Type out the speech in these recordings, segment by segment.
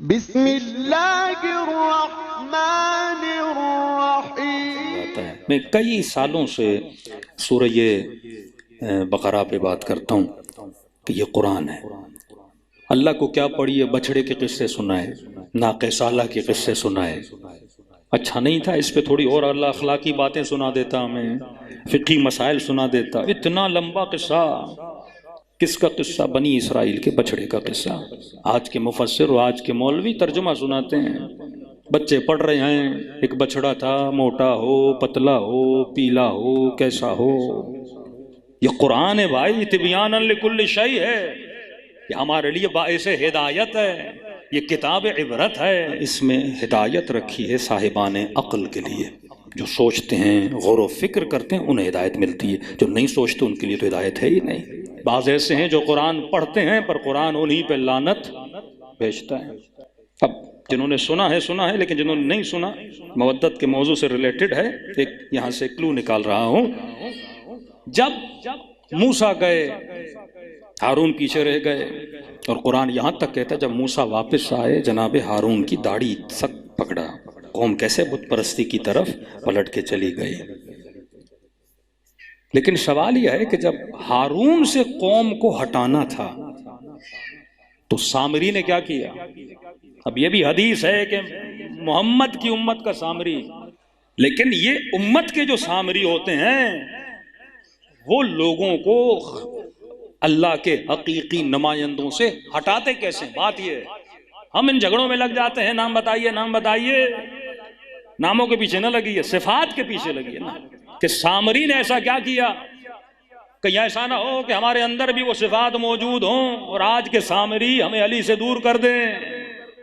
बिस्मिल्लाहिर्रहमानिर्रहीम। मैं कई सालों से सूरह बकरा पे बात करता हूँ कि ये कुरान है। अल्लाह को क्या पढ़िए, बछड़े के किस्से सुनाए, नाक़े साला के किस्से सुनाए, अच्छा नहीं था इस पे थोड़ी और अल्लाह अखलाकी बातें सुना देता, हमें फ़िक़ही मसाइल सुना देता। इतना लंबा किस्सा, किसका किस्सा? बनी इसराइल के बछड़े का किस्सा। आज के मुफस्सिर और आज के मौलवी तर्जुमा सुनाते हैं, बच्चे पढ़ रहे हैं। एक बछड़ा था, मोटा हो, पतला हो, पीला हो, कैसा हो। ये कुरान है भाई, तिबियानन लिकुल्लि शै है। ये हमारे लिए बाइसे हिदायत है, ये किताब इबरत है। इसमें हिदायत रखी है साहिबान अक्ल के लिए, जो सोचते हैं, गौर व फिक्र करते हैं, उन्हें हिदायत मिलती है। जो नहीं सोचते उनके लिए तो हिदायत है ही नहीं। बाज़ ऐसे हैं जो कुरान पढ़ते हैं पर कुरान उन्हीं पे लानत भेजता है। अब जिन्होंने सुना है, लेकिन जिन्होंने नहीं सुना, मवद्दत के मौजू से रिलेटेड है, एक यहाँ से क्लू निकाल रहा हूँ। जब मूसा गए, हारून पीछे रह गए, और कुरान यहाँ तक कहता है जब मूसा वापस आए, जनाब हारून की दाढ़ी सक पकड़ा। कौम कैसे बुत परस्ती की तरफ पलट के चली गई। लेकिन सवाल यह है कि जब हारून से कौम को हटाना था तो सामरी ने क्या किया? अब ये भी हदीस है कि मोहम्मद की उम्मत का सामरी, लेकिन ये उम्मत के जो सामरी होते हैं वो लोगों को अल्लाह के हकीकी नुमाइंदों से हटाते कैसे? बात ये है, हम इन झगड़ों में लग जाते हैं, नाम बताइए, नाम बताइए। नामों के पीछे न लगी है, सिफात के पीछे लगी है ना, कि सामरी ने ऐसा क्या किया। कहीं ऐसा ना हो कि हमारे अंदर भी वो सिफात मौजूद हों और आज के सामरी हमें अली से दूर कर दें।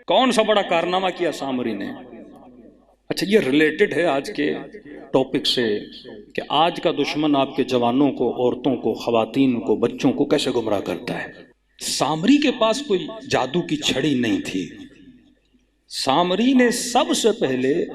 कौन सा बड़ा कारनामा किया सामरी ने? अच्छा, ये रिलेटेड है आज के टॉपिक से कि आज का दुश्मन आपके जवानों को, औरतों को, खवातीन को, बच्चों को कैसे गुमराह करता है। सामरी के पास कोई जादू की छड़ी नहीं थी। सामरी ने सबसे पहले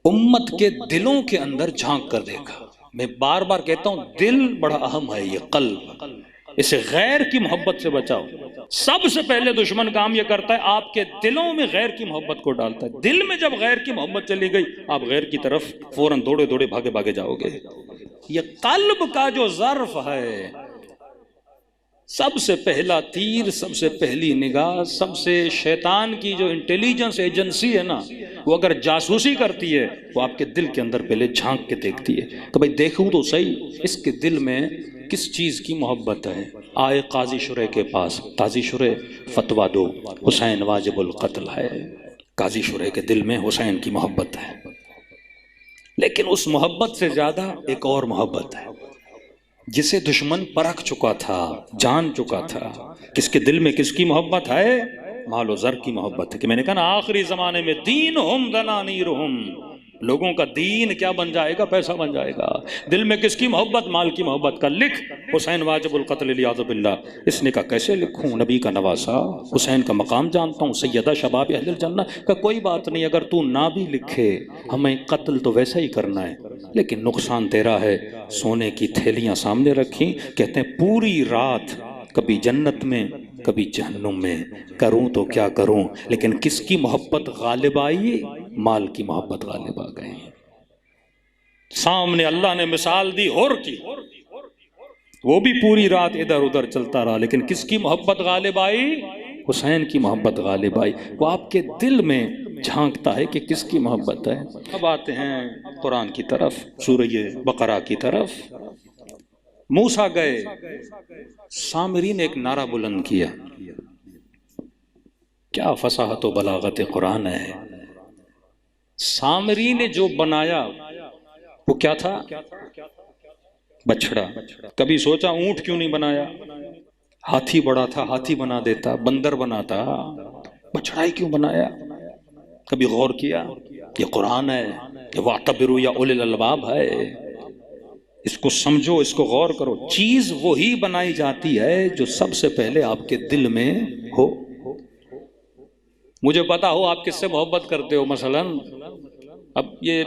उम्मत के दिलों के अंदर झांक कर देखा। मैं बार बार कहता हूं, दिल बड़ा अहम है, ये कल्ब, इसे गैर की मोहब्बत से बचाओ। सबसे पहले दुश्मन काम यह करता है, आपके दिलों में गैर की मोहब्बत को डालता है। दिल में जब गैर की मोहब्बत चली गई, आप गैर की तरफ फौरन दौड़े दौड़े भागे भागे जाओगे। ये कल्ब का जो ज़र्फ है, सबसे पहला तीर, सबसे पहली निगाह, सबसे शैतान की जो इंटेलिजेंस एजेंसी है ना, वो अगर जासूसी करती है वो आपके दिल के अंदर पहले झांक के देखती है। तो भाई देखूं तो सही, इसके दिल में किस चीज़ की मोहब्बत है। आए काजी शुरे के पास, काजी शुरे फतवा दो, हुसैन वाजिबुल कत्ल है। काजी शुरे के दिल में हुसैन की मोहब्बत है, लेकिन उस मोहब्बत से ज़्यादा एक और मोहब्बत है जिसे दुश्मन परख चुका था, जान चुका था। किसके दिल में किसकी मोहब्बत है? मालो ज़र की मोहब्बत है। कि मैंने कहा ना, आखिरी ज़माने में दीन हम दनानीरुहुम, लोगों का दीन क्या बन जाएगा? पैसा बन जाएगा। दिल में किसकी मोहब्बत? माल की मोहब्बत का। लिख, हुसैन वाजिबुल कत्ल लियाज़ु बिल्लाह। इसने कहा कैसे लिखूं? नबी का नवासा, हुसैन का मकाम जानता हूँ, सैयदा शबाब अहलिल जन्नह का। कोई बात नहीं, अगर तू ना भी लिखे, हमें कत्ल तो वैसा ही करना है, लेकिन नुकसान तेरा है। सोने की थैलियां सामने रखी, कहते हैं पूरी रात कभी जन्नत में कभी जहन्नुम में, करूं तो क्या करूं। लेकिन किसकी मोहब्बत गालिब आई? माल की मोहब्बत गालिब आ गई। सामने अल्लाह ने मिसाल दी और की, वो भी पूरी रात इधर उधर चलता रहा, लेकिन किसकी मोहब्बत गालिब आई? हुसैन की मोहब्बत गालिब आई। वो आपके दिल में झांकता है कि किसकी मोहब्बत है। अब आते हैं कुरान की तरफ, सूरह बकरा की तरफ। मूसा गए, सामरी ने एक नारा बुलंद किया। क्या फसाहत व बलागत कुरान है। सामरी ने जो बनाया वो क्या था? बछड़ा। कभी सोचा ऊंट क्यों नहीं बनाया? हाथी बड़ा था, हाथी बना देता, बंदर बनाता, बछड़ा ही क्यों बनाया? कभी गौर किया? ये कुरान है, ये वातबिरु या उलिल अलबाब है। इसको समझो, इसको गौर करो। चीज वही बनाई जाती है जो सबसे पहले आपके दिल में हो। मुझे पता हो आप किससे मोहब्बत करते हो। मसलन अब ये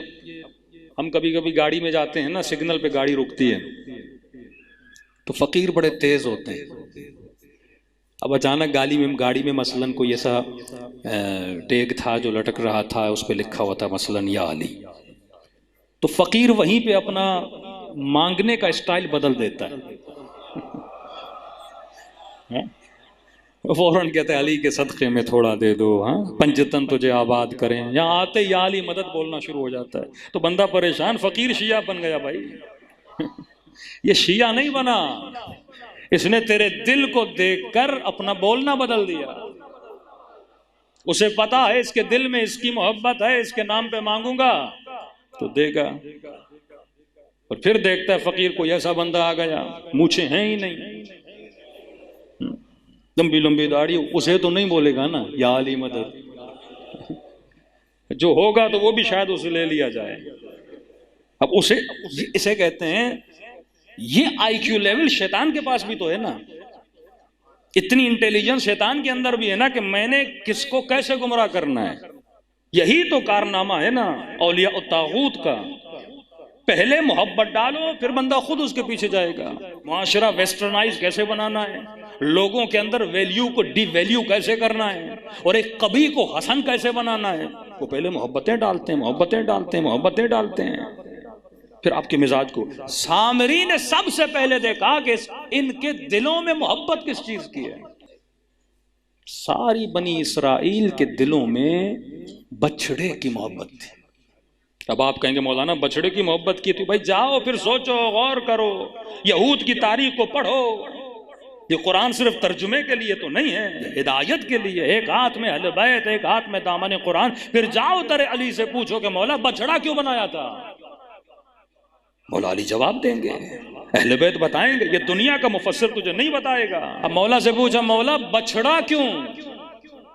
हम कभी कभी गाड़ी में जाते हैं ना, सिग्नल पे गाड़ी रुकती है तो फकीर बड़े तेज होते हैं। अब अचानक गाड़ी में मसलन कोई ऐसा टेग था जो लटक रहा था, उस पर लिखा हुआ था मसलन या अली। तो फकीर वहीं पे अपना मांगने का स्टाइल बदल देता है, फौरन कहते हैं अली के सदक़े में थोड़ा दे दो, हाँ पंजतन तुझे आबाद करें। यहाँ आते ही या अली मदद बोलना शुरू हो जाता है, तो बंदा परेशान, फकीर शिया बन गया भाई। ये शिया नहीं बना, इसने तेरे दिल को देखकर अपना बोलना बदल दिया। उसे पता है इसके दिल में इसकी मोहब्बत है, इसके नाम पे मांगूंगा तो देगा। और फिर देखता है फकीर कोई ऐसा बंदा आ गया, मूछें हैं ही नहीं, लंबी लंबी दाढ़ी, उसे तो नहीं बोलेगा ना या अली मदद। जो होगा तो वो भी शायद उसे ले लिया जाए। अब उसे, इसे कहते हैं, ये आईक्यू लेवल शैतान के पास भी तो है ना, इतनी इंटेलिजेंस शैतान के अंदर भी है ना, कि मैंने किसको कैसे गुमराह करना है। यही तो कारनामा है ना औलिया तागूत का। पहले मोहब्बत डालो, फिर बंदा खुद उसके पीछे जाएगा। मुआशरा वेस्टर्नाइज कैसे बनाना है, लोगों के अंदर वैल्यू को डिवैल्यू कैसे करना है, और एक कभी को हसन कैसे बनाना है, वो पहले मोहब्बतें डालते हैं, मोहब्बतें डालते हैं, मोहब्बतें डालते हैं, फिर आपके मिजाज को। सामरी ने सबसे पहले देखा कि इनके दिलों में मोहब्बत किस चीज की है। सारी बनी इसराइल के दिलों में बछड़े की मोहब्बत थी। अब आप कहेंगे मौलाना बछड़े की मोहब्बत की थी, भाई जाओ फिर सोचो, गौर करो, यहूद की तारीख को पढ़ो। ये कुरान सिर्फ तर्जुमे के लिए तो नहीं है, हिदायत के लिए। एक हाथ में अहले बैत, एक हाथ में दामन कुरान। फिर जाओ तेरे अली से पूछो कि मौला बछड़ा क्यों बनाया था। मौला अली जवाब देंगे, अहले बैत बताएंगे, ये दुनिया का मुफस्सिर तुझे नहीं बताएगा। अब मौला से पूछा, मौला बछड़ा क्यों,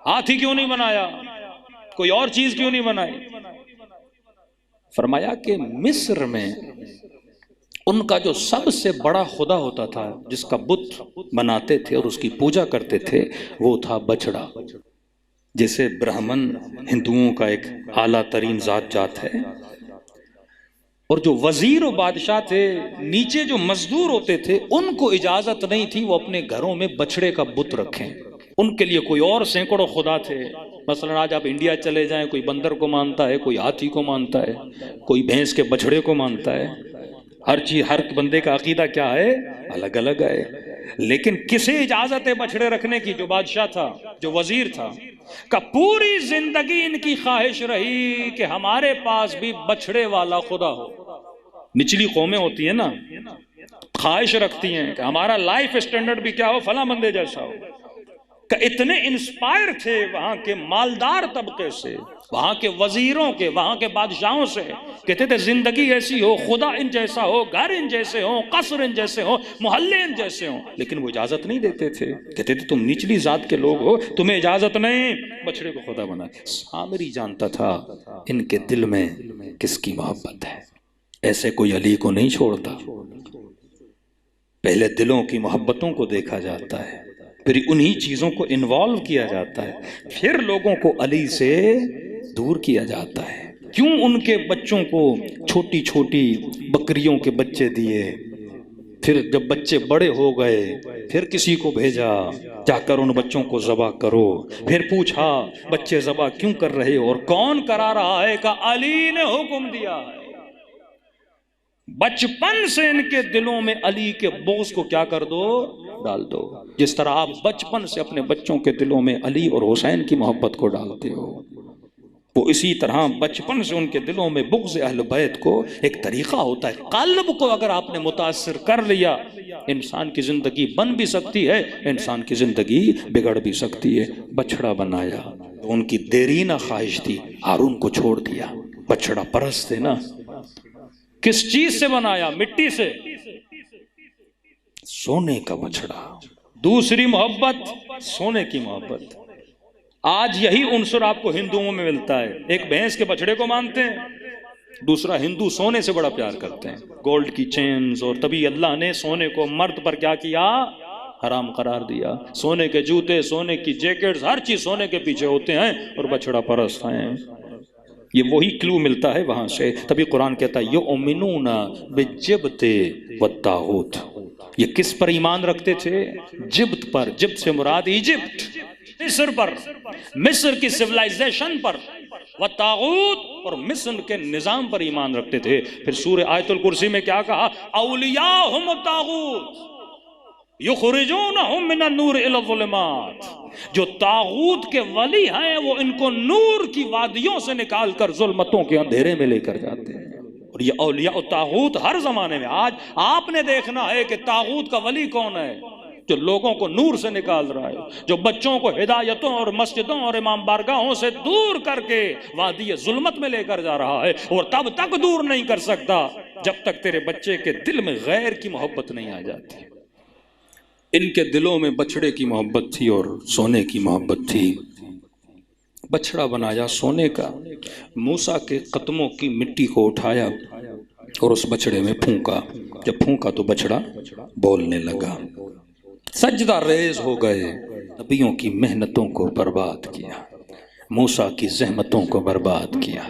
हाथी क्यों नहीं बनाया, कोई और चीज क्यों नहीं बनाई। फरमाया कि मिस्र में उनका जो सबसे बड़ा खुदा होता था, जिसका बुत बनाते थे और उसकी पूजा करते थे, वो था बछड़ा। जैसे ब्राह्मण हिंदुओं का एक आला तरीन जात है, और जो वजीर और बादशाह थे, नीचे जो मजदूर होते थे, उनको इजाजत नहीं थी वो अपने घरों में बछड़े का बुत रखें। उनके लिए कोई और सैकड़ों खुदा थे। मसलन आज आप इंडिया चले जाएं, कोई बंदर को मानता है, कोई हाथी को मानता है, कोई भैंस के बछड़े को मानता है। हर चीज, हर बंदे का अकीदा क्या है, अलग अलग है। लेकिन किसे इजाजत है बछड़े रखने की? जो बादशाह था, जो वजीर था, का पूरी जिंदगी इनकी ख्वाहिश रही कि हमारे पास भी बछड़े वाला खुदा हो। निचली कौमें होती है ना, ख्वाहिश रखती हैं कि हमारा लाइफ स्टैंडर्ड भी क्या हो, फला बंदे जैसा हो। का इतने इंस्पायर थे वहां के मालदार तबके से, वहां के वजीरों के, वहां के बादशाहों से। कहते थे जिंदगी ऐसी हो, खुदा इन जैसा हो, घर इन जैसे हो, कसर इन जैसे हो, मोहल्ले इन जैसे हो। लेकिन वो इजाजत नहीं देते थे। कहते थे तुम निचली जात के लोग हो, तुम्हें इजाजत नहीं बछड़े को खुदा बना। सामरी जानता था इनके दिल में किसकी मोहब्बत है। ऐसे कोई अली को नहीं छोड़ता। पहले दिलों की मोहब्बतों को देखा जाता है, फिर उन्हीं चीजों को इन्वॉल्व किया जाता है, फिर लोगों को अली से दूर किया जाता है। क्यों उनके बच्चों को छोटी छोटी बकरियों के बच्चे दिए, फिर जब बच्चे बड़े हो गए फिर किसी को भेजा, जाकर उन बच्चों को ज़बह करो। फिर पूछा बच्चे ज़बह क्यों कर रहे हो और कौन करा रहा है? का अली ने हुक्म दिया है। बचपन से इनके दिलों में अली के बोझ को क्या कर दो, डाल दो। जिस तरह आप बचपन से अपने बच्चों के दिलों में अली और हुसैन की मोहब्बत को डालते हो, वो इसी तरह बचपन से उनके दिलों में बुग़्ज़ अहल बैत को एक तरीक़ा होता है। क़ल्ब को अगर आपने मुतासिर कर लिया, इंसान की ज़िंदगी बन भी सकती है, इंसान की ज़िंदगी बिगड़ भी सकती है। बछड़ा बनाया तो उनकी देरीना ख्वाहिश थी, हारून को छोड़ दिया। बछड़ा परस्त थे ना। किस चीज से बनाया? मिट्टी से, सोने का बछड़ा। दूसरी मोहब्बत सोने की मोहब्बत। आज यही उनसर आपको हिंदुओं में मिलता है। एक भैंस के बछड़े को मानते हैं, दूसरा हिंदू सोने से बड़ा प्यार करते हैं, गोल्ड की चेन्स। और तभी अल्लाह ने सोने को मर्द पर क्या किया? हराम करार दिया। सोने के जूते, सोने की जैकेट्स, हर चीज सोने के पीछे होते हैं और बछड़ा परस्त हैं। ये वही क्लू मिलता है वहां से। तभी कुरान कहता है युमिनूना बिजिब्ते वत्तागूत। ये किस पर ईमान रखते थे? जिब्त पर। जिब्त से मुराद इजिप्ट। मिस्र पर, मिस्र की सिविलाइजेशन पर, व तागूत और मिस्र के निजाम पर ईमान रखते थे। फिर सूरह आयतुल कुर्सी में क्या कहा, औलियाहुम तागूत युखरिजूनहुम मिनन नूर इला ज़ुलुमात, जो तागूत के वली हैं वो इनको नूर की वादियों से निकालकर जुल्मतों के अंधेरे में लेकर जाते हैं। और ये औलिया और तागूत हर जमाने में, आज आपने देखना है कि तागूत का वली कौन है, जो लोगों को नूर से निकाल रहा है, जो बच्चों को हिदायतों और मस्जिदों और इमाम बारगाहों से दूर करके वादी जुल्मत में लेकर जा रहा है। और तब तक दूर नहीं कर सकता जब तक तेरे बच्चे के दिल में गैर की मोहब्बत नहीं आ जाती। इनके दिलों में बछड़े की मोहब्बत थी और सोने की मोहब्बत थी। बछड़ा बनाया सोने का, मूसा के कदमों की मिट्टी को उठाया और उस बछड़े में फूंका। जब फूंका तो बछड़ा बोलने लगा। सजदा रेज हो गए, नबियों की मेहनतों को बर्बाद किया, मूसा की जहमतों को बर्बाद किया,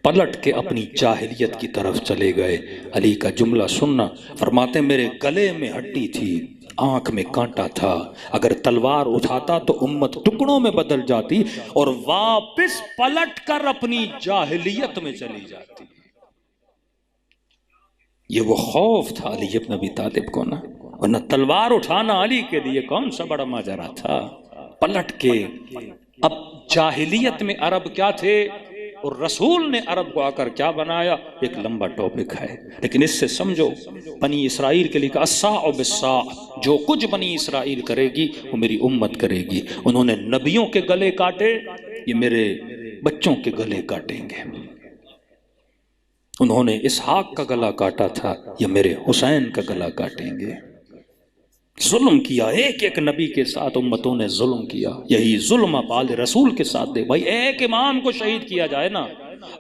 पलट के अपनी जाहिलियत की तरफ चले गए। अली का जुमला सुनना, फरमाते मेरे गले में हड्डी थी, आंख में कांटा था, अगर तलवार उठाता तो उम्मत टुकड़ों में बदल जाती और वापस पलट कर अपनी जाहिलियत में चली जाती। ये वो खौफ था अली इब्न अबी तालिब को ना, वरना तलवार उठाना अली के लिए कौन सा बड़ा माजरा था। पलट के अब जाहिलियत में अरब क्या थे और रसूल ने अरब को आकर क्या बनाया, एक लंबा टॉपिक है, लेकिन इससे समझो बनी इसराइल के लिए अस्सा और बिस्सा, जो कुछ बनी इसराइल करेगी वो मेरी उम्मत करेगी। उन्होंने नबियों के गले काटे, ये मेरे बच्चों के गले काटेंगे। उन्होंने इसहाक का गला काटा था, ये मेरे हुसैन का गला काटेंगे। जुल्म किया, एक एक नबी के साथ उम्मतों ने जुल्म किया। यही जुल्म बाल रसूल के साथ दे भाई, एक इमाम को शहीद किया जाए ना,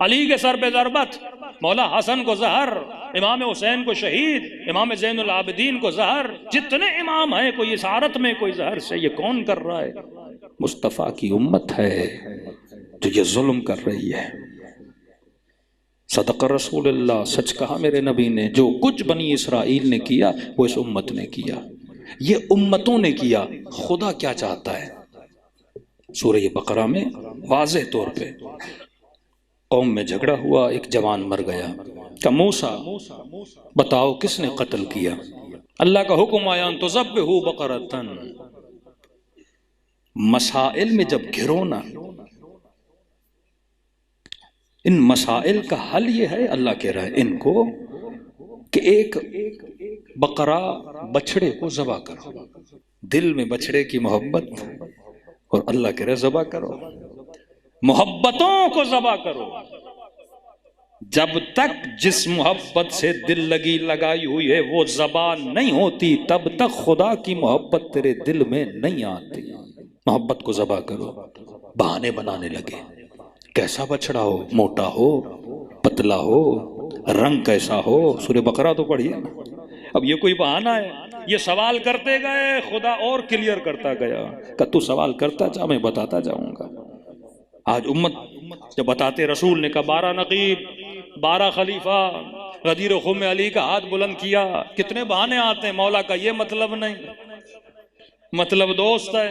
अली के सर पे ज़रबत, मौला हसन को जहर, इमाम हुसैन को शहीद, इमाम ज़ैनुल आबिदीन को जहर, जितने इमाम हैं कोई इशारत में कोई जहर से, ये कौन कर रहा है? मुस्तफ़ा की उम्मत है जो ये जुल्म कर रही है। सदक़ रसूलुल्लाह, सच कहा मेरे नबी ने, जो कुछ बनी इसराइल ने किया वो इस उम्मत ने किया, ये उम्मतों ने किया। खुदा क्या चाहता है? सूरह बकरा में वाज़ेह तौर पे, कौम में झगड़ा हुआ, एक जवान मर गया, का मूसा बताओ किसने कत्ल किया? अल्लाह का हुक्म आया तो ज़ब्बिहू बकरतन। मसाइल में जब घिरो ना, इन मसाइल का हल ये है, अल्लाह कह रहा है इनको कि एक बकरा बछड़े को ज़बा करो। दिल में बछड़े की मोहब्बत और अल्लाह कह रहा है ज़बा करो, मोहब्बतों को ज़बा करो। जब तक जिस मोहब्बत से दिल लगी लगाई हुई है वो ज़बा नहीं होती, तब तक खुदा की मोहब्बत तेरे दिल में नहीं आती। मोहब्बत को ज़बा करो। बहाने बनाने लगे, कैसा बछड़ा हो, मोटा हो, पतला हो, रंग कैसा हो, सूरह बकरा तो पढ़िए। अब ये कोई बहाना है? ये सवाल करते गए, खुदा और क्लियर करता गया कि तू सवाल करता जा, मैं बताता जाऊंगा। आज उम्मत जब बताते, रसूल ने कहा 12 नकीब, 12 खलीफा, गदीर खुम में अली का हाथ बुलंद किया, कितने बहाने आते हैं। मौला का ये मतलब नहीं, मतलब दोस्त है,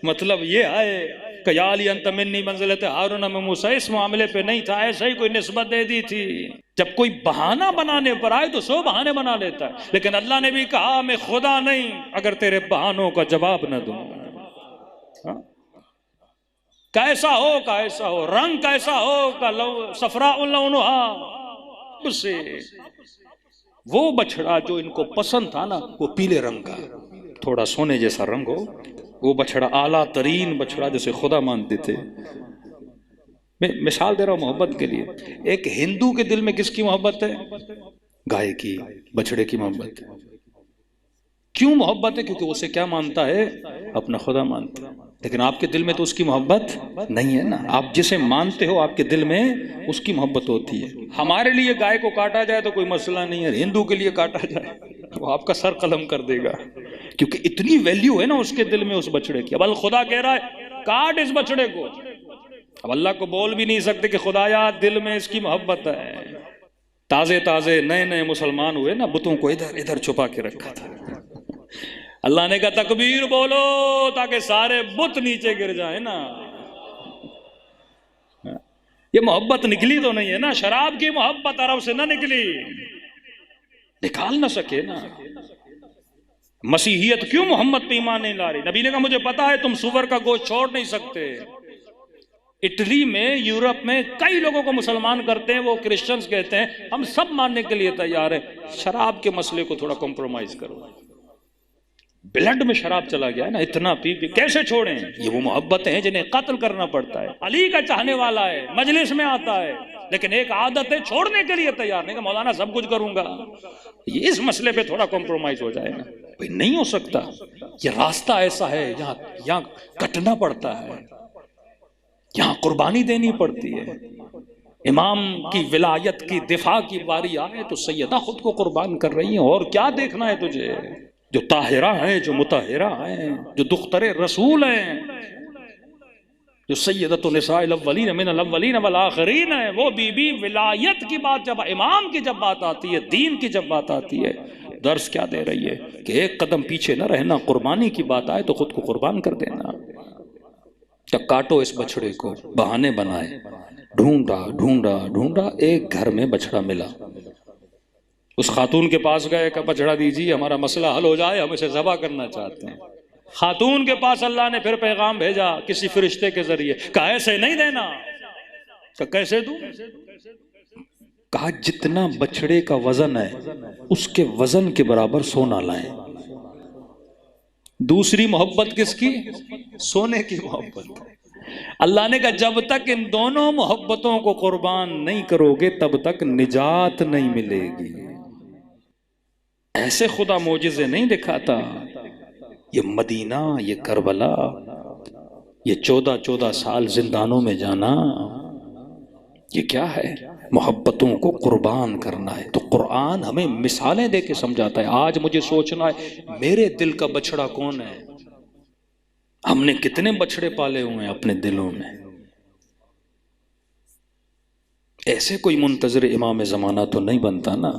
मतलब ये है कयाली अंत मिन्नी मंजिलत हारून में मूसा, इस मामले पे नहीं था, ऐसा ही कोई निस्बत दे दी थी। जब कोई बहाना बनाने पर आए तो 100 बहाने बना लेता है, लेकिन अल्लाह ने भी कहा मैं खुदा नहीं अगर तेरे बहानों का जवाब न दूं। कैसा हो, कैसा हो, रंग कैसा हो, का सफरा उल्लौनुहा, उससे वो बछड़ा जो इनको पसंद था ना, वो पीले रंग का, थोड़ा सोने जैसा रंग हो, वो बछड़ा आला तरीन बछड़ा जैसे खुदा मानते थे। मैं मिसाल दे रहा हूं मोहब्बत के लिए। एक हिंदू के दिल में किसकी मोहब्बत है? गाय की, बछड़े की मोहब्बत। क्यों मोहब्बत है? क्योंकि उसे क्या मानता है? अपना खुदा मानता है। लेकिन आपके दिल में तो उसकी मोहब्बत नहीं है ना। आप जिसे मानते हो आपके दिल में उसकी मोहब्बत होती है। हमारे लिए गाय को काटा जाए तो कोई मसला नहीं है, हिंदू के लिए काटा जाए वो आपका सर कलम कर देगा, क्योंकि इतनी वैल्यू है ना उसके दिल में उस बछड़े की। अब अल खुदा कह रहा है काट इस बछड़े को। अब अल्लाह को बोल भी नहीं सकते कि खुदाया दिल में इसकी मोहब्बत है। ताजे ताजे नए नए मुसलमान हुए ना, बुतों को इधर इधर छुपा के रखा था। अल्लाह ने कहा तकबीर बोलो ताकि सारे बुत नीचे गिर जाए ना। ये मोहब्बत निकली तो नहीं है ना, शराब की मोहब्बत अरब से ना निकली, निकाल ना सके ना। मसीहियत क्यों मोहम्मद पे ईमान नहीं ला रही? नबी ने कहा मुझे पता है तुम सुअर का गोश्त छोड़ नहीं सकते। इटली में, यूरोप में कई लोगों को मुसलमान करते हैं, वो क्रिश्चियंस कहते हैं हम सब मानने के लिए तैयार हैं, शराब के मसले को थोड़ा कॉम्प्रोमाइज करो। ब्लड में शराब चला गया है ना, इतना पी पी कैसे छोड़ें? ये वो मोहब्बतें हैं जिन्हें कत्ल करना पड़ता है। अली का चाहने वाला है, मजलिस में आता है, लेकिन एक आदत है छोड़ने के लिए तैयार नहीं कि मौलाना सब कुछ करूंगा। ये इस मसले पे थोड़ा कॉम्प्रोमाइज हो जाए ना, भाई नहीं हो सकता। ये रास्ता ऐसा है, यहाँ कटना पड़ता है, यहाँ कुर्बानी देनी पड़ती है। इमाम की विलायत की दिफा की बारी आए तो सैयदा खुद को कुर्बान कर रही है, और क्या देखना है तुझे? जो ताहिरा है, जो मुताहिरा है, जो दुख्तरे रसूल हैं, जो सैयदतु निसाइल अव्वलीन मिनल अव्वलीन वल आखिरीन है, वो बीबी विलायत की बात जब इमाम की जब बात आती है, दीन की जब बात आती है, दर्स क्या दे रही है कि एक कदम पीछे न रहना, कुर्बानी की बात आए तो खुद को कुर्बान कर देना। तो काटो इस बछड़े को, बहाने बनाए, ढूंढा ढूंढा ढूंढा, एक घर में बछड़ा मिला। उस खातून के पास गए, का बछड़ा दीजिए, हमारा मसला हल हो जाए, हम इसे ज़बह करना चाहते हैं। खातून के पास अल्लाह ने फिर पैगाम भेजा किसी फरिश्ते के जरिए, कहा ऐसे नहीं देना। कहा कैसे दूं? कहा जितना बछड़े का वजन है उसके वजन के बराबर सोना लाएं। दूसरी मोहब्बत किसकी? सोने की मोहब्बत। अल्लाह ने कहा जब तक इन दोनों मोहब्बतों को कुर्बान नहीं करोगे तब तक निजात नहीं मिलेगी। ऐसे खुदा मोजिज़े नहीं दिखाता। ये मदीना, ये करबला, ये 14-14 साल जिंदानों में जाना, ये क्या है? मोहब्बतों को कुर्बान करना है। तो कुरान हमें मिसालें दे के समझाता है। आज मुझे सोचना है मेरे दिल का बछड़ा कौन है? हमने कितने बछड़े पाले हुए हैं अपने दिलों में। ऐसे कोई मुंतज़िर इमाम ज़माना तो नहीं बनता ना।